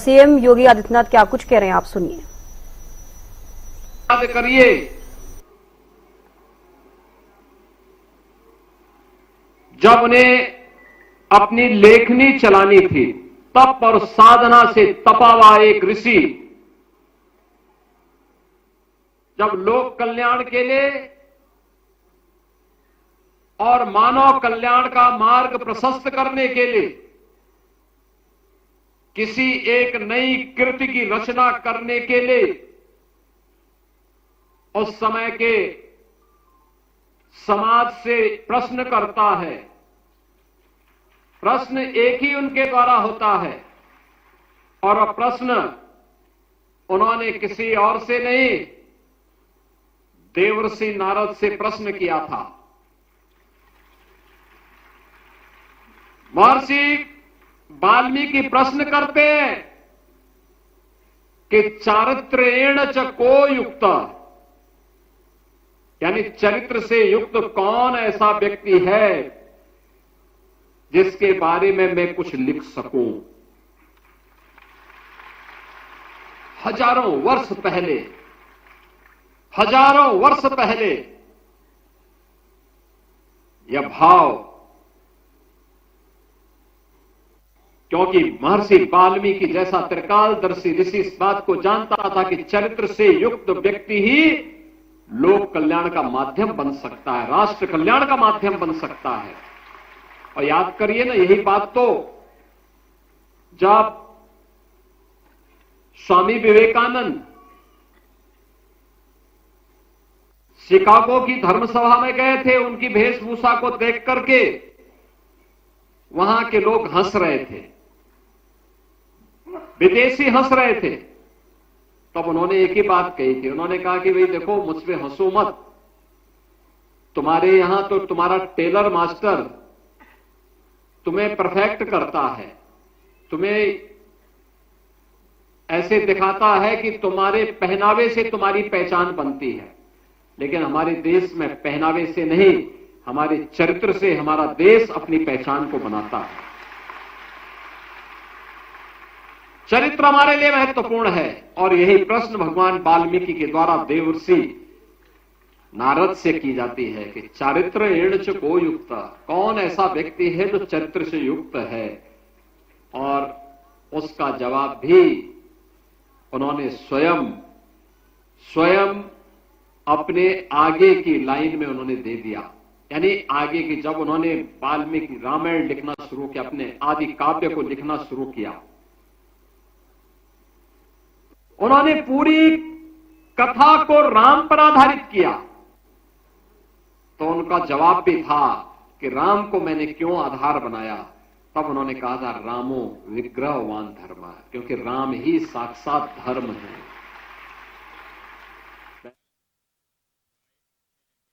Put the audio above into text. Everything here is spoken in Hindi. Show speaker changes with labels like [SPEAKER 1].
[SPEAKER 1] सीएम योगी आदित्यनाथ क्या कुछ कह रहे हैं, आप सुनिए।
[SPEAKER 2] याद करिए, जब उन्हें अपनी लेखनी चलानी थी, तप और साधना से तपा हुआ एक ऋषि जब लोक कल्याण के लिए और मानव कल्याण का मार्ग प्रशस्त करने के लिए किसी एक नई कृति की रचना करने के लिए उस समय के समाज से प्रश्न करता है। प्रश्न एक ही उनके द्वारा होता है और वह प्रश्न उन्होंने किसी और से नहीं, देवर्षि नारद से प्रश्न किया था। महर्षि वाल्मीकि प्रश्न करते हैं कि चारित्रेण च को युक्त, यानी चरित्र से युक्त कौन ऐसा व्यक्ति है जिसके बारे में मैं कुछ लिख सकूं। हजारों वर्ष पहले यह भाव, क्योंकि महर्षि वाल्मीकि जैसा त्रिकालदर्शी ऋषि इस बात को जानता था कि चरित्र से युक्त व्यक्ति ही लोक कल्याण का माध्यम बन सकता है, राष्ट्र कल्याण का माध्यम बन सकता है। और याद करिए ना, यही बात तो जब स्वामी विवेकानंद शिकागो की धर्मसभा में गए थे, उनकी वेशभूषा को देख करके वहां के लोग हंस रहे थे, विदेशी हंस रहे थे। तब उन्होंने एक ही बात कही थी, उन्होंने कहा कि भाई देखो, मुझ पे हंसो मत, तुम्हारे यहां तो तुम्हारा टेलर मास्टर तुम्हें परफेक्ट करता है, तुम्हें ऐसे दिखाता है कि तुम्हारे पहनावे से तुम्हारी पहचान बनती है, लेकिन हमारे देश में पहनावे से नहीं, हमारे चरित्र से हमारा देश अपनी पहचान को बनाता है। चरित्र हमारे लिए महत्वपूर्ण है। और यही प्रश्न भगवान वाल्मीकि के द्वारा देवर्षि नारद से की जाती है कि चारित्र एण च को युक्त, कौन ऐसा व्यक्ति है जो चरित्र से युक्त है। और उसका जवाब भी उन्होंने स्वयं अपने आगे की लाइन में उन्होंने दे दिया। यानी आगे की, जब उन्होंने वाल्मीकि रामायण लिखना शुरू किया, अपने आदि काव्य को लिखना शुरू किया, उन्होंने पूरी कथा को राम पर आधारित किया। तो उनका जवाब भी था कि राम को मैंने क्यों आधार बनाया। तब उन्होंने कहा था रामो विग्रहवान धर्म, क्योंकि राम ही साक्षात धर्म है।